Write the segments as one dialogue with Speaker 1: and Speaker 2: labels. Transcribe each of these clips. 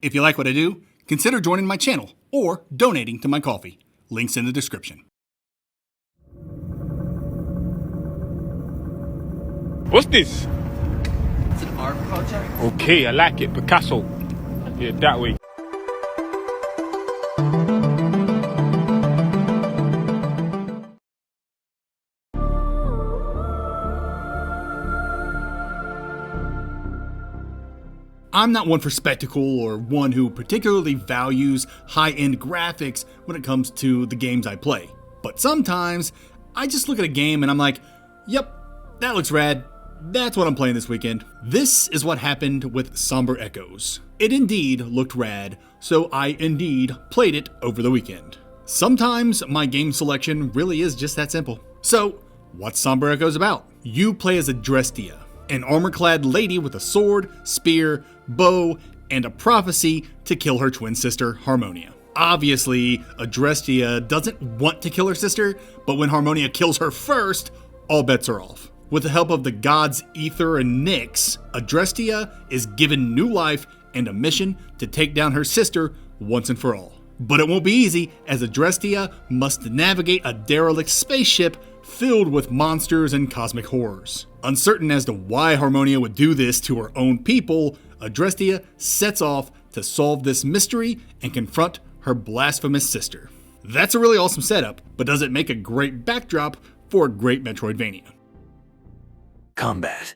Speaker 1: If you like what I do, consider joining my channel or donating to my coffee. Links in the description.
Speaker 2: What's this?
Speaker 3: It's an art project.
Speaker 2: Okay, I like it. Picasso. Yeah, that way.
Speaker 1: I'm not one for spectacle or one who particularly values high-end graphics when it comes to the games I play. But sometimes, I just look at a game and I'm like, yep, that looks rad. That's what I'm playing this weekend. This is what happened with Somber Echoes. It indeed looked rad, so I indeed played it over the weekend. Sometimes my game selection really is just that simple. So, what's Somber Echoes about? You play as Adrestia, an armor-clad lady with a sword, spear, bow, and a prophecy to kill her twin sister, Harmonia. Obviously, Adrestia doesn't want to kill her sister, but when Harmonia kills her first, all bets are off. With the help of the gods Ether and Nyx, Adrestia is given new life and a mission to take down her sister once and for all. But it won't be easy, as Adrestia must navigate a derelict spaceship filled with monsters and cosmic horrors. Uncertain as to why Harmonia would do this to her own people, Adrestia sets off to solve this mystery and confront her blasphemous sister. That's a really awesome setup, but does it make a great backdrop for a great Metroidvania?
Speaker 3: Combat.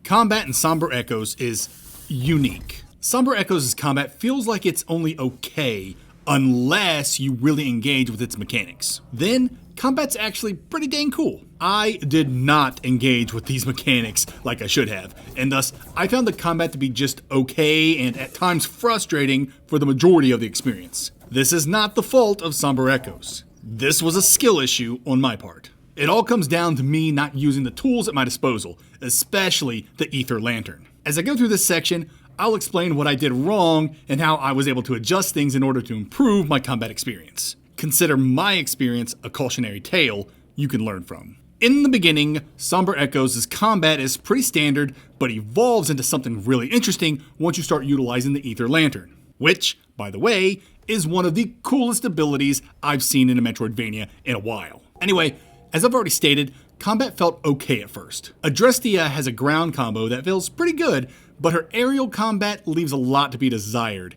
Speaker 1: Combat in Somber Echoes is unique. Somber Echoes' combat feels like it's only okay unless you really engage with its mechanics. Then, combat's actually pretty dang cool. I did not engage with these mechanics like I should have, and thus I found the combat to be just okay and at times frustrating for the majority of the experience. This is not the fault of Somber Echoes. This was a skill issue on my part. It all comes down to me not using the tools at my disposal, especially the Ether Lantern. As I go through this section, I'll explain what I did wrong and how I was able to adjust things in order to improve my combat experience. Consider my experience a cautionary tale you can learn from. In the beginning, Somber Echoes' combat is pretty standard, but evolves into something really interesting once you start utilizing the Ether Lantern, which, by the way, is one of the coolest abilities I've seen in a Metroidvania in a while. Anyway, as I've already stated, combat felt okay at first. Adrestia has a ground combo that feels pretty good, but her aerial combat leaves a lot to be desired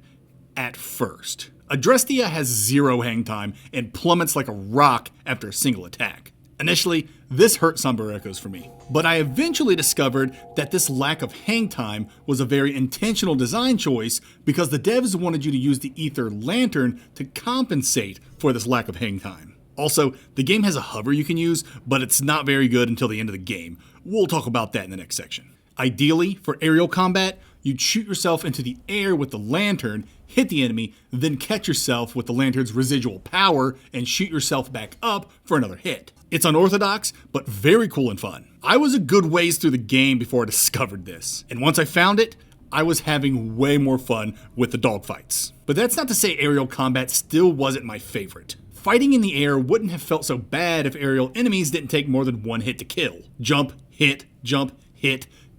Speaker 1: at first. Adrestia has zero hang time and plummets like a rock after a single attack. Initially, this hurt Somber Echoes for me, but I eventually discovered that this lack of hang time was a very intentional design choice because the devs wanted you to use the Ether Lantern to compensate for this lack of hang time. Also, the game has a hover you can use, but it's not very good until the end of the game. We'll talk about that in the next section. Ideally, for aerial combat, you'd shoot yourself into the air with the lantern, hit the enemy, then catch yourself with the lantern's residual power and shoot yourself back up for another hit. It's unorthodox, but very cool and fun. I was a good ways through the game before I discovered this, and once I found it, I was having way more fun with the dogfights. But that's not to say aerial combat still wasn't my favorite. Fighting in the air wouldn't have felt so bad if aerial enemies didn't take more than one hit to kill. Jump, hit,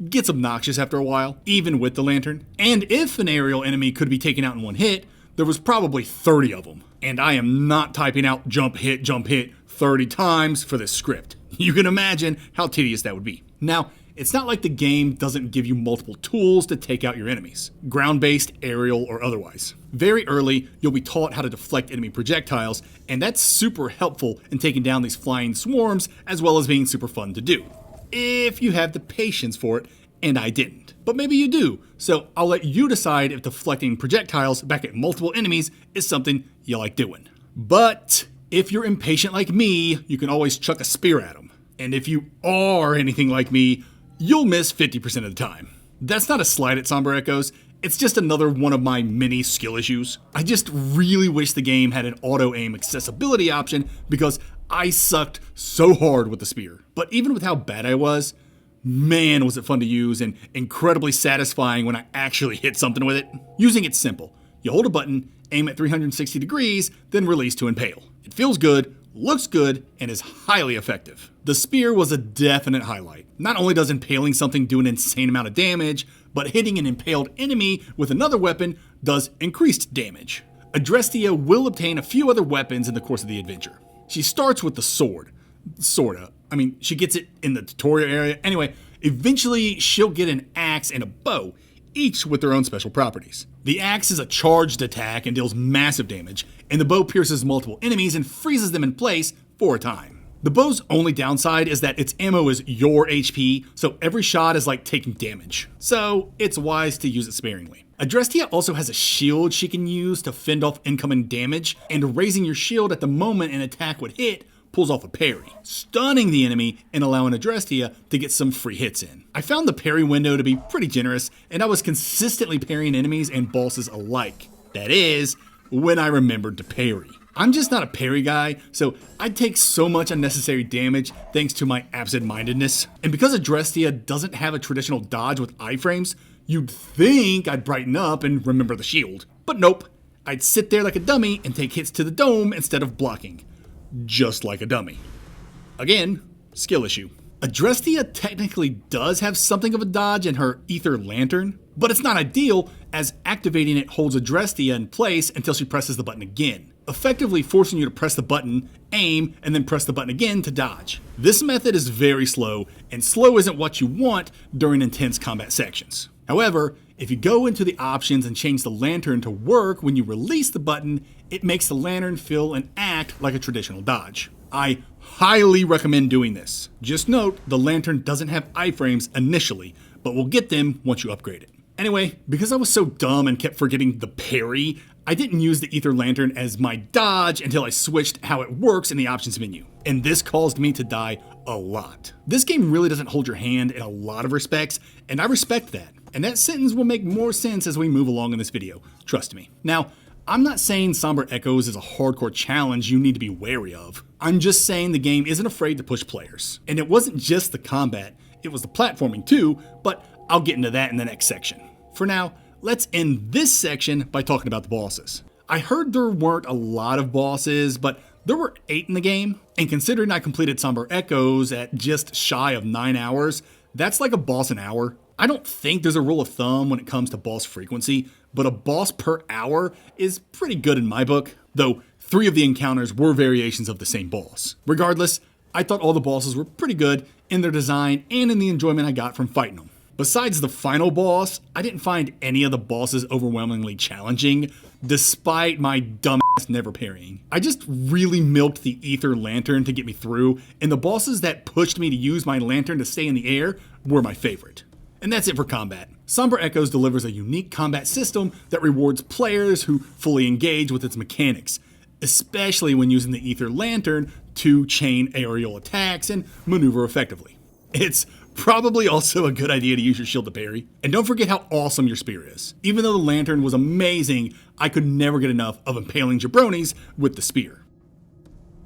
Speaker 1: gets obnoxious after a while, even with the lantern. And if an aerial enemy could be taken out in one hit, there was probably 30 of them. And I am not typing out jump, hit, 30 times for this script. You can imagine how tedious that would be. Now, it's not like the game doesn't give you multiple tools to take out your enemies, ground-based, aerial, or otherwise. Very early, you'll be taught how to deflect enemy projectiles, and that's super helpful in taking down these flying swarms, as well as being super fun to do. If you have the patience for it, and I didn't. But maybe you do, so I'll let you decide if deflecting projectiles back at multiple enemies is something you like doing. But if you're impatient like me, you can always chuck a spear at them. And if you are anything like me, you'll miss 50% of the time. That's not a slight at Somber Echoes, it's just another one of my many skill issues. I just really wish the game had an auto-aim accessibility option because I sucked so hard with the spear. But even with how bad I was, man was it fun to use and incredibly satisfying when I actually hit something with it. Using it's simple. You hold a button, aim at 360 degrees, then release to impale. It feels good, looks good, and is highly effective. The spear was a definite highlight. Not only does impaling something do an insane amount of damage, but hitting an impaled enemy with another weapon does increased damage. Adrestia will obtain a few other weapons in the course of the adventure. She starts with the sword. Sorta. I mean, she gets it in the tutorial area. Anyway, eventually she'll get an axe and a bow, each with their own special properties. The axe is a charged attack and deals massive damage, and the bow pierces multiple enemies and freezes them in place for a time. The bow's only downside is that its ammo is your HP, so every shot is like taking damage. So it's wise to use it sparingly. Adrestia also has a shield she can use to fend off incoming damage, and raising your shield at the moment an attack would hit pulls off a parry, stunning the enemy and allowing Adrestia to get some free hits in. I found the parry window to be pretty generous, and I was consistently parrying enemies and bosses alike. That is, when I remembered to parry. I'm just not a parry guy, so I'd take so much unnecessary damage thanks to my absent-mindedness. And because Adrestia doesn't have a traditional dodge with iframes, you'd think I'd brighten up and remember the shield. But nope, I'd sit there like a dummy and take hits to the dome instead of blocking. Just like a dummy. Again, skill issue. Adrestia technically does have something of a dodge in her Ether Lantern, but it's not ideal as activating it holds Adrestia in place until she presses the button again, effectively forcing you to press the button, aim, and then press the button again to dodge. This method is very slow, and slow isn't what you want during intense combat sections. However, if you go into the options and change the lantern to work when you release the button, it makes the lantern feel and act like a traditional dodge. I highly recommend doing this. Just note, the lantern doesn't have iframes initially, but we'll get them once you upgrade it. Anyway, because I was so dumb and kept forgetting the parry, I didn't use the Ether Lantern as my dodge until I switched how it works in the options menu, and this caused me to die a lot. This game really doesn't hold your hand in a lot of respects, and I respect that. And that sentence will make more sense as we move along in this video, trust me. Now, I'm not saying Somber Echoes is a hardcore challenge you need to be wary of. I'm just saying the game isn't afraid to push players. And it wasn't just the combat, it was the platforming too, but I'll get into that in the next section. For now, let's end this section by talking about the bosses. I heard there weren't a lot of bosses, but there were 8 in the game, and considering I completed Somber Echoes at just shy of 9 hours, that's like a boss an hour. I don't think there's a rule of thumb when it comes to boss frequency, but a boss per hour is pretty good in my book, though 3 of the encounters were variations of the same boss. Regardless, I thought all the bosses were pretty good in their design and in the enjoyment I got from fighting them. Besides the final boss, I didn't find any of the bosses overwhelmingly challenging, despite my dumbass never parrying. I just really milked the Ether Lantern to get me through, and the bosses that pushed me to use my lantern to stay in the air were my favorite. And that's it for combat. Somber Echoes delivers a unique combat system that rewards players who fully engage with its mechanics, especially when using the Ether Lantern to chain aerial attacks and maneuver effectively. It's probably also a good idea to use your shield to parry. And don't forget how awesome your spear is. Even though the lantern was amazing, I could never get enough of impaling jabronis with the spear.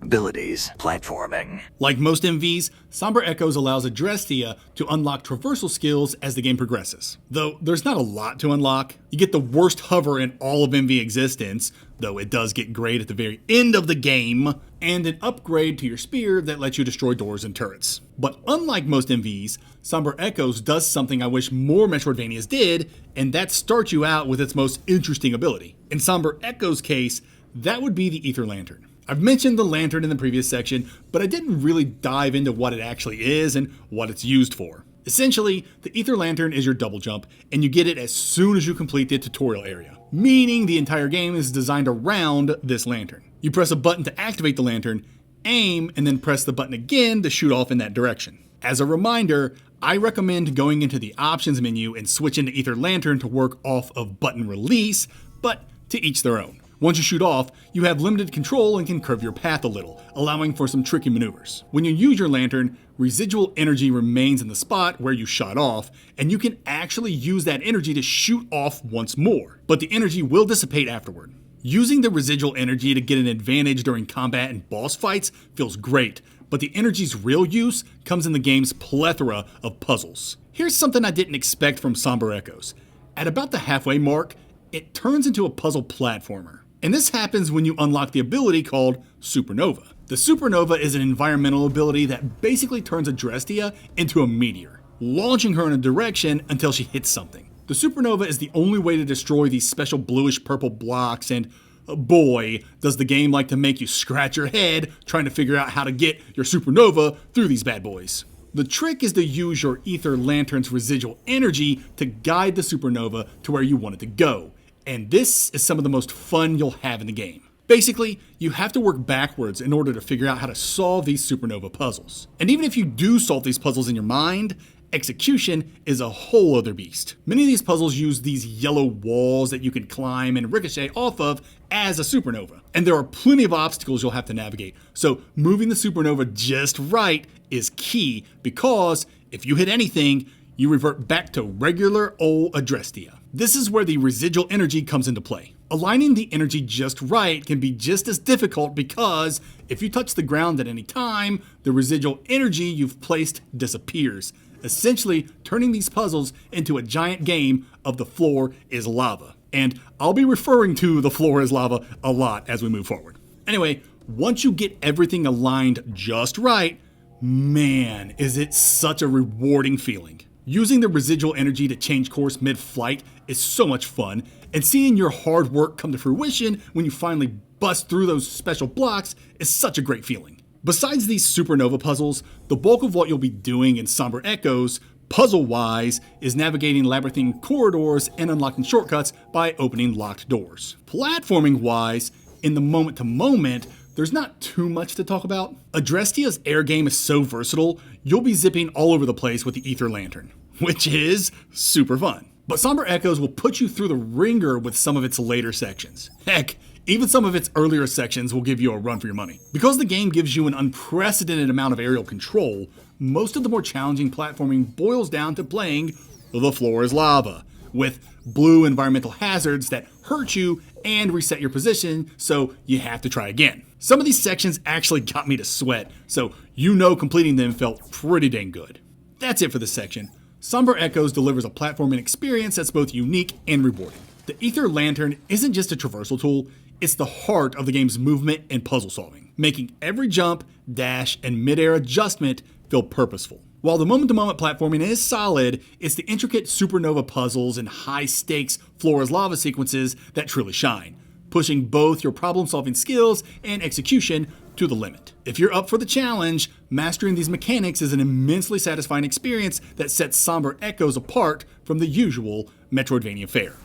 Speaker 4: Abilities, platforming.
Speaker 1: Like most MVs, Somber Echoes allows Adrestia to unlock traversal skills as the game progresses. Though there's not a lot to unlock. You get the worst hover in all of MV existence, though it does get great at the very end of the game, and an upgrade to your spear that lets you destroy doors and turrets. But unlike most MVs, Somber Echoes does something I wish more Metroidvanias did, and that starts you out with its most interesting ability. In Somber Echoes' case, that would be the Ether Lantern. I've mentioned the lantern in the previous section, but I didn't really dive into what it actually is and what it's used for. Essentially, the Ether Lantern is your double jump, and you get it as soon as you complete the tutorial area, meaning the entire game is designed around this lantern. You press a button to activate the lantern, aim, and then press the button again to shoot off in that direction. As a reminder, I recommend going into the options menu and switching to Ether Lantern to work off of button release, but to each their own. Once you shoot off, you have limited control and can curve your path a little, allowing for some tricky maneuvers. When you use your lantern, residual energy remains in the spot where you shot off, and you can actually use that energy to shoot off once more, but the energy will dissipate afterward. Using the residual energy to get an advantage during combat and boss fights feels great, but the energy's real use comes in the game's plethora of puzzles. Here's something I didn't expect from Somber Echoes. At about the halfway mark, it turns into a puzzle platformer. And this happens when you unlock the ability called Supernova. The Supernova is an environmental ability that basically turns Adrestia into a meteor, launching her in a direction until she hits something. The supernova is the only way to destroy these special bluish purple blocks, and boy, does the game like to make you scratch your head trying to figure out how to get your supernova through these bad boys. The trick is to use your ether lantern's residual energy to guide the supernova to where you want it to go, and this is some of the most fun you'll have in the game. Basically, you have to work backwards in order to figure out how to solve these supernova puzzles. And even if you do solve these puzzles in your mind, execution is a whole other beast. Many of these puzzles use these yellow walls that you can climb and ricochet off of as a supernova. And there are plenty of obstacles you'll have to navigate, so moving the supernova just right is key, because if you hit anything, you revert back to regular old Adrestia. This is where the residual energy comes into play. Aligning the energy just right can be just as difficult, because if you touch the ground at any time, the residual energy you've placed disappears, essentially turning these puzzles into a giant game of the floor is lava. And I'll be referring to the floor is lava a lot as we move forward. Anyway, once you get everything aligned just right, man, is it such a rewarding feeling. Using the residual energy to change course mid-flight is so much fun, and seeing your hard work come to fruition when you finally bust through those special blocks is such a great feeling. Besides these supernova puzzles, the bulk of what you'll be doing in Somber Echoes, puzzle-wise, is navigating labyrinthine corridors and unlocking shortcuts by opening locked doors. Platforming-wise, in the moment-to-moment, there's not too much to talk about. Adrestia's air game is so versatile, you'll be zipping all over the place with the ether lantern, which is super fun. But Somber Echoes will put you through the ringer with some of its later sections. Heck, even some of its earlier sections will give you a run for your money. Because the game gives you an unprecedented amount of aerial control, most of the more challenging platforming boils down to playing the floor is lava, with blue environmental hazards that hurt you and reset your position, so you have to try again. Some of these sections actually got me to sweat, so you know completing them felt pretty dang good. That's it for this section. Somber Echoes delivers a platforming experience that's both unique and rewarding. The Ether Lantern isn't just a traversal tool, it's the heart of the game's movement and puzzle solving, making every jump, dash, and mid-air adjustment feel purposeful. While the moment-to-moment platforming is solid, it's the intricate supernova puzzles and high-stakes floor is lava sequences that truly shine, pushing both your problem-solving skills and execution to the limit. If you're up for the challenge, mastering these mechanics is an immensely satisfying experience that sets Somber Echoes apart from the usual Metroidvania fare.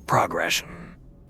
Speaker 4: Progression.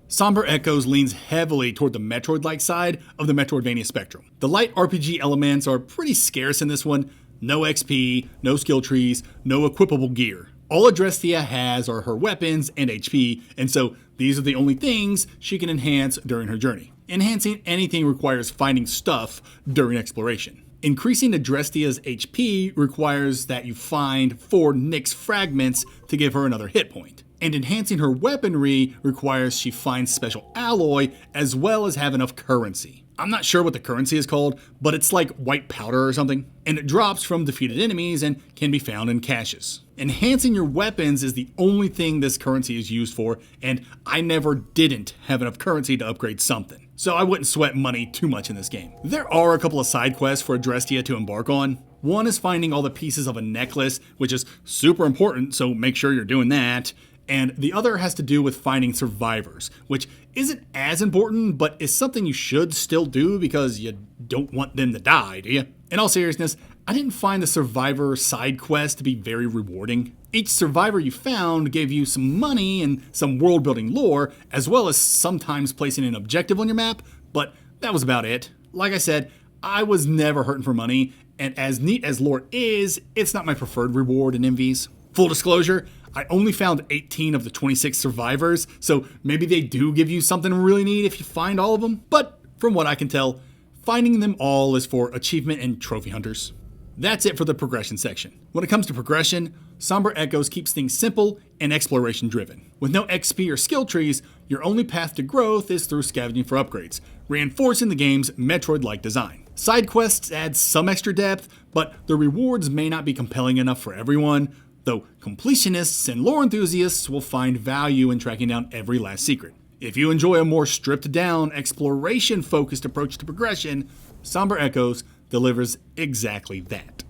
Speaker 1: Somber Echoes leans heavily toward the Metroid-like side of the Metroidvania spectrum. The light RPG elements are pretty scarce in this one. No XP, no skill trees, no equipable gear. All Adrestia has are her weapons and HP, and so these are the only things she can enhance during her journey. Enhancing anything requires finding stuff during exploration. Increasing Adrestia's HP requires that you find 4 Nyx fragments to give her another hit point. And enhancing her weaponry requires she finds special alloy as well as have enough currency. I'm not sure what the currency is called, but it's like white powder or something, and it drops from defeated enemies and can be found in caches. Enhancing your weapons is the only thing this currency is used for, and I never didn't have enough currency to upgrade something, so I wouldn't sweat money too much in this game. There are a couple of side quests for Adrestia to embark on. One is finding all the pieces of a necklace, which is super important, so make sure you're doing that. And the other has to do with finding survivors, which isn't as important, but is something you should still do because you don't want them to die, do you? In all seriousness, I didn't find the survivor side quest to be very rewarding. Each survivor you found gave you some money and some world-building lore, as well as sometimes placing an objective on your map, but that was about it. Like I said, I was never hurting for money, and as neat as lore is, it's not my preferred reward in MVs. Full disclosure, I only found 18 of the 26 survivors, so maybe they do give you something really neat if you find all of them, but from what I can tell, finding them all is for achievement and trophy hunters. That's it for the progression section. When it comes to progression, Somber Echoes keeps things simple and exploration driven. With no XP or skill trees, your only path to growth is through scavenging for upgrades, reinforcing the game's Metroid-like design. Side quests add some extra depth, but the rewards may not be compelling enough for everyone, though completionists and lore enthusiasts will find value in tracking down every last secret. If you enjoy a more stripped-down, exploration-focused approach to progression, Somber Echoes delivers exactly that.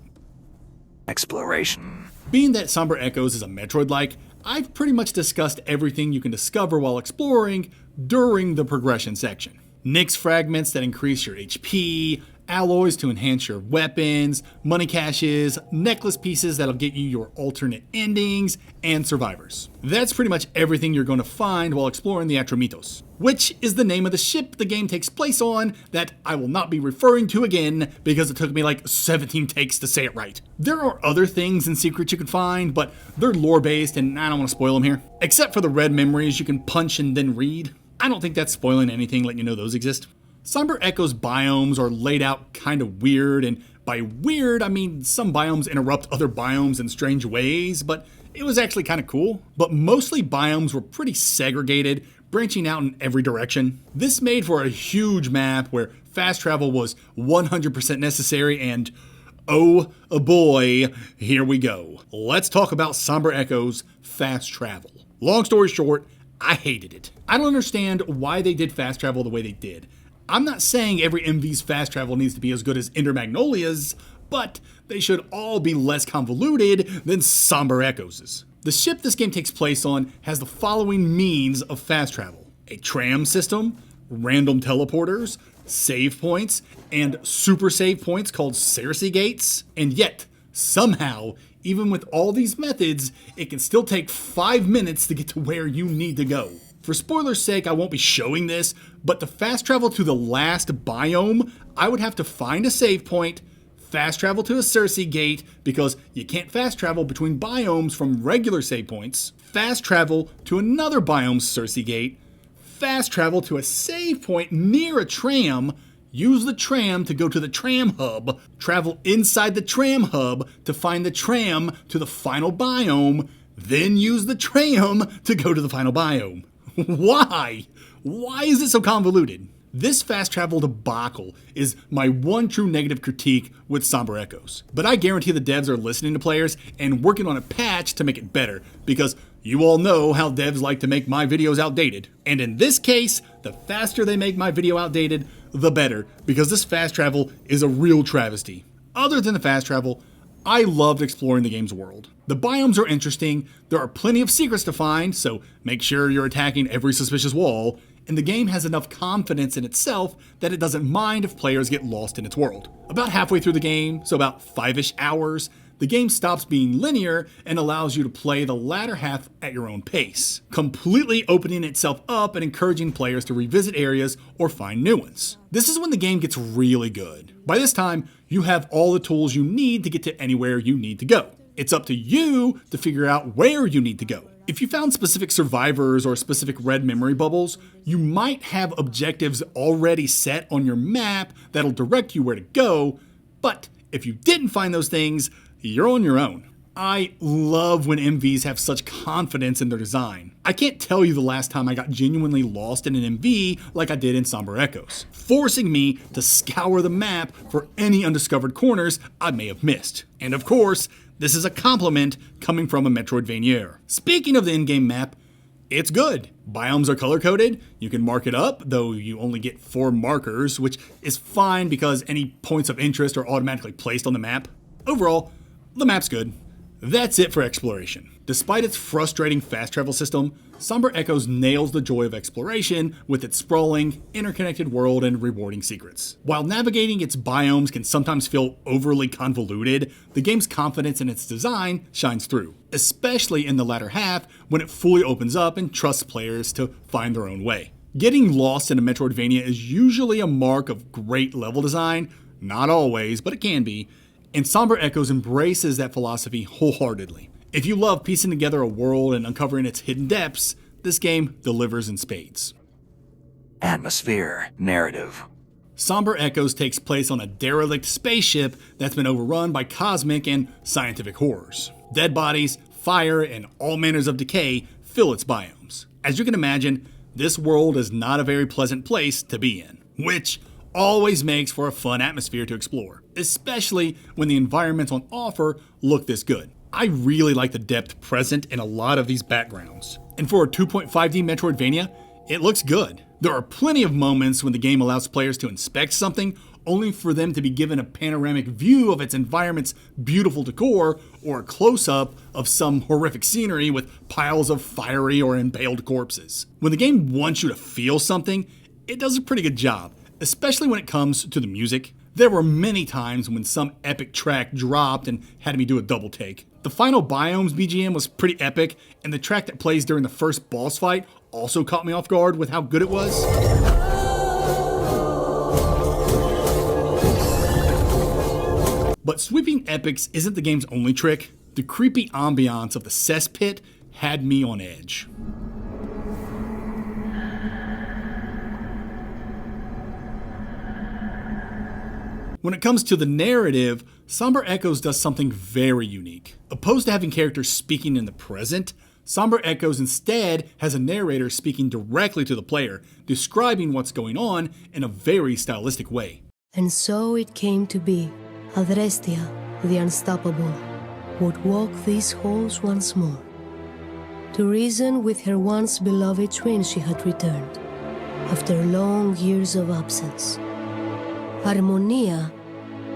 Speaker 4: Exploration.
Speaker 1: Being that Somber Echoes is a Metroid-like, I've pretty much discussed everything you can discover while exploring during the progression section. Nyx fragments that increase your HP, alloys to enhance your weapons, money caches, necklace pieces that'll get you your alternate endings, and survivors. That's pretty much everything you're going to find while exploring the Atromitos, which is the name of the ship the game takes place on that I will not be referring to again because it took me like 17 takes to say it right. There are other things and secrets you can find, but they're lore based and I don't want to spoil them here. Except for the red memories you can punch and then read. I don't think that's spoiling anything, letting you know those exist. Somber Echo's biomes are laid out kind of weird, and by weird, I mean some biomes interrupt other biomes in strange ways, but it was actually kind of cool. But mostly biomes were pretty segregated, branching out in every direction. This made for a huge map where fast travel was 100% necessary, and oh boy, here we go. Let's talk about Somber Echo's fast travel. Long story short, I hated it. I don't understand why they did fast travel the way they did. I'm not saying every MV's fast travel needs to be as good as Ender Magnolia's, but they should all be less convoluted than Somber Echoes'. The ship this game takes place on has the following means of fast travel: a tram system, random teleporters, save points, and super save points called Cersei gates. And yet, somehow, even with all these methods, it can still take 5 minutes to get to where you need to go. For spoiler's sake, I won't be showing this, but to fast travel to the last biome, I would have to find a save point, fast travel to a Cersei gate, because you can't fast travel between biomes from regular save points, fast travel to another biome's Cersei gate, fast travel to a save point near a tram, use the tram to go to the tram hub, travel inside the tram hub to find the tram to the final biome, then use the tram to go to the final biome. Why? Why is it so convoluted? This fast travel debacle is my one true negative critique with Somber Echoes. But I guarantee the devs are listening to players and working on a patch to make it better, because you all know how devs like to make my videos outdated. And in this case, the faster they make my video outdated, the better, because this fast travel is a real travesty. Other than the fast travel, I loved exploring the game's world. The biomes are interesting, there are plenty of secrets to find, so make sure you're attacking every suspicious wall, and the game has enough confidence in itself that it doesn't mind if players get lost in its world. About halfway through the game, so about 5-ish hours, the game stops being linear and allows you to play the latter half at your own pace, completely opening itself up and encouraging players to revisit areas or find new ones. This is when the game gets really good. By this time, you have all the tools you need to get to anywhere you need to go. It's up to you to figure out where you need to go. If you found specific survivors or specific red memory bubbles, you might have objectives already set on your map that'll direct you where to go, but if you didn't find those things, you're on your own. I love when MVs have such confidence in their design. I can't tell you the last time I got genuinely lost in an MV like I did in Somber Echoes, forcing me to scour the map for any undiscovered corners I may have missed. And of course, this is a compliment coming from a Metroidvania. Speaking of the in-game map, it's good. Biomes are color-coded, you can mark it up, though you only get 4 markers, which is fine because any points of interest are automatically placed on the map. Overall, the map's good. That's it for exploration. Despite its frustrating fast travel system, Somber Echoes nails the joy of exploration with its sprawling, interconnected world and rewarding secrets. While navigating its biomes can sometimes feel overly convoluted, the game's confidence in its design shines through, especially in the latter half when it fully opens up and trusts players to find their own way. Getting lost in a Metroidvania is usually a mark of great level design, not always, but it can be, and Somber Echoes embraces that philosophy wholeheartedly. If you love piecing together a world and uncovering its hidden depths, this game delivers in spades.
Speaker 4: Atmosphere. Narrative.
Speaker 1: Somber Echoes takes place on a derelict spaceship that's been overrun by cosmic and scientific horrors. Dead bodies, fire, and all manners of decay fill its biomes. As you can imagine, this world is not a very pleasant place to be in, which always makes for a fun atmosphere to explore, especially when the environments on offer look this good. I really like the depth present in a lot of these backgrounds. And for a 2.5D Metroidvania, it looks good. There are plenty of moments when the game allows players to inspect something, only for them to be given a panoramic view of its environment's beautiful decor, or a close-up of some horrific scenery with piles of fiery or impaled corpses. When the game wants you to feel something, it does a pretty good job, especially when it comes to the music. There were many times when some epic track dropped and had me do a double take. The final Biomes BGM was pretty epic, and the track that plays during the first boss fight also caught me off guard with how good it was. But sweeping epics isn't the game's only trick. The creepy ambiance of the cesspit had me on edge. When it comes to the narrative, Somber Echoes does something very unique. Opposed to having characters speaking in the present, Somber Echoes instead has a narrator speaking directly to the player, describing what's going on in a very stylistic way.
Speaker 5: And so it came to be. Adrestia, the unstoppable, would walk these halls once more, to reason with her once beloved twin she had returned, after long years of absence. Harmonia,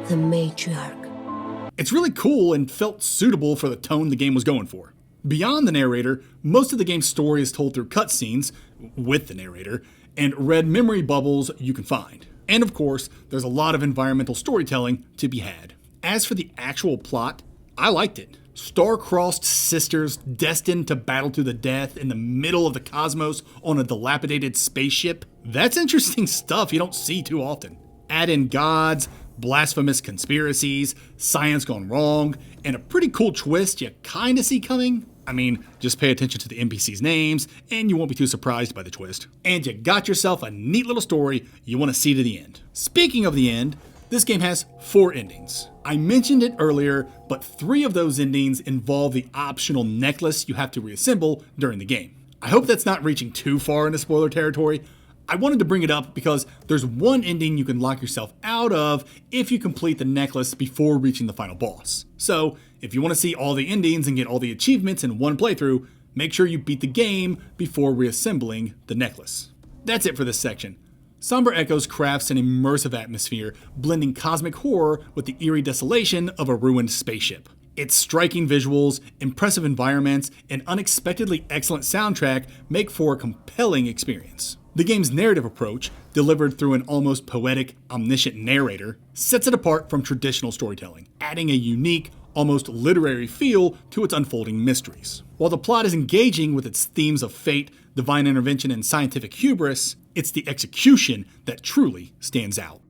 Speaker 5: the matriarch.
Speaker 1: It's really cool and felt suitable for the tone the game was going for. Beyond the narrator, most of the game's story is told through cutscenes, with the narrator, and red memory bubbles you can find. And of course, there's a lot of environmental storytelling to be had. As for the actual plot, I liked it. Star-crossed sisters destined to battle to the death in the middle of the cosmos on a dilapidated spaceship. That's interesting stuff you don't see too often. Add in gods, blasphemous conspiracies, science gone wrong, and a pretty cool twist you kinda see coming. I mean, just pay attention to the NPCs' names, and you won't be too surprised by the twist. And you got yourself a neat little story you want to see to the end. Speaking of the end, this game has 4 endings. I mentioned it earlier, but 3 of those endings involve the optional necklace you have to reassemble during the game. I hope that's not reaching too far into spoiler territory. I wanted to bring it up because there's one ending you can lock yourself out of if you complete the necklace before reaching the final boss. So, if you want to see all the endings and get all the achievements in one playthrough, make sure you beat the game before reassembling the necklace. That's it for this section. Somber Echoes crafts an immersive atmosphere, blending cosmic horror with the eerie desolation of a ruined spaceship. Its striking visuals, impressive environments, and unexpectedly excellent soundtrack make for a compelling experience. The game's narrative approach, delivered through an almost poetic, omniscient narrator, sets it apart from traditional storytelling, adding a unique, almost literary feel to its unfolding mysteries. While the plot is engaging with its themes of fate, divine intervention, and scientific hubris, it's the execution that truly stands out.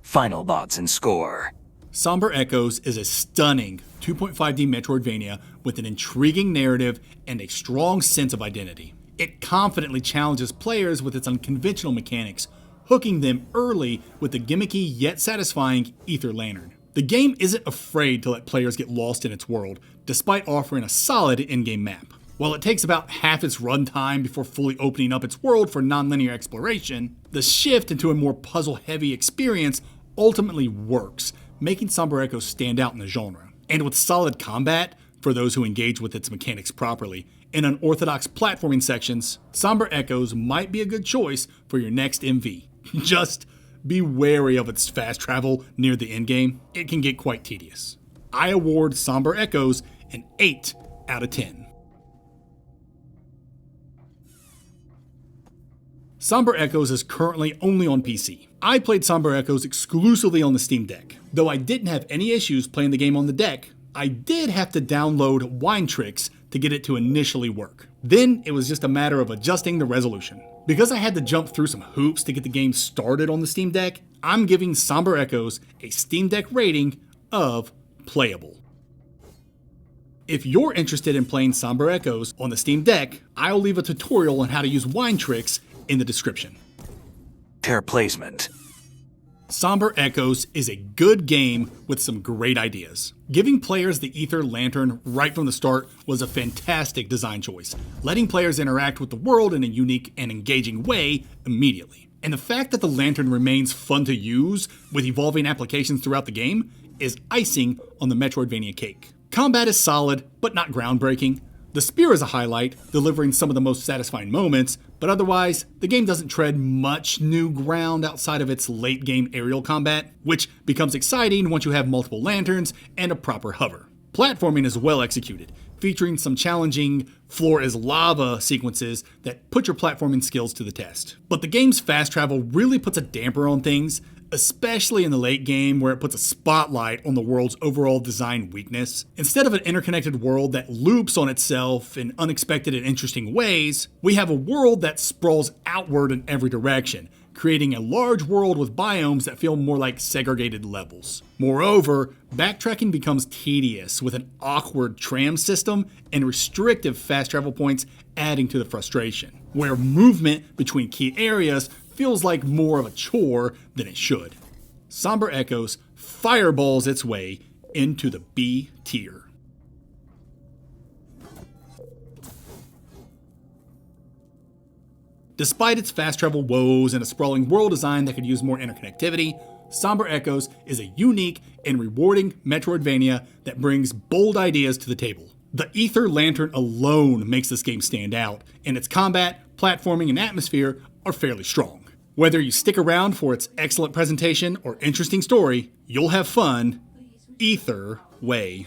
Speaker 4: Final thoughts and score.
Speaker 1: Somber Echoes is a stunning 2.5D Metroidvania with an intriguing narrative and a strong sense of identity. It confidently challenges players with its unconventional mechanics, hooking them early with the gimmicky yet satisfying Ether Lantern. The game isn't afraid to let players get lost in its world, despite offering a solid in-game map. While it takes about half its runtime before fully opening up its world for non-linear exploration, the shift into a more puzzle-heavy experience ultimately works, making Somber Echoes stand out in the genre. And with solid combat, for those who engage with its mechanics properly, and unorthodox platforming sections, Somber Echoes might be a good choice for your next MV. Just be wary of its fast travel near the endgame. It can get quite tedious. I award Somber Echoes an 8 out of 10. Somber Echoes is currently only on PC. I played Somber Echoes exclusively on the Steam Deck. Though I didn't have any issues playing the game on the deck, I did have to download Wine Tricks to get it to initially work. Then it was just a matter of adjusting the resolution. Because I had to jump through some hoops to get the game started on the Steam Deck, I'm giving Somber Echoes a Steam Deck rating of playable. If you're interested in playing Somber Echoes on the Steam Deck, I'll leave a tutorial on how to use Wine Tricks in the description.
Speaker 4: Tear placement.
Speaker 1: Somber Echoes is a good game with some great ideas. Giving players the Ether Lantern right from the start was a fantastic design choice, letting players interact with the world in a unique and engaging way immediately. And the fact that the lantern remains fun to use with evolving applications throughout the game is icing on the Metroidvania cake. Combat is solid, but not groundbreaking. The spear is a highlight, delivering some of the most satisfying moments, but otherwise, the game doesn't tread much new ground outside of its late game aerial combat, which becomes exciting once you have multiple lanterns and a proper hover. Platforming is well executed, featuring some challenging floor is lava sequences that put your platforming skills to the test. But the game's fast travel really puts a damper on things, especially in the late game where it puts a spotlight on the world's overall design weakness. Instead of an interconnected world that loops on itself in unexpected and interesting ways, we have a world that sprawls outward in every direction, creating a large world with biomes that feel more like segregated levels. Moreover, backtracking becomes tedious with an awkward tram system and restrictive fast travel points adding to the frustration, where movement between key areas feels like more of a chore than it should. Somber Echoes fireballs its way into the B tier. Despite its fast travel woes and a sprawling world design that could use more interconnectivity, Somber Echoes is a unique and rewarding Metroidvania that brings bold ideas to the table. The Ether Lantern alone makes this game stand out, and its combat, platforming, and atmosphere are fairly strong. Whether you stick around for its excellent presentation or interesting story, you'll have fun either way.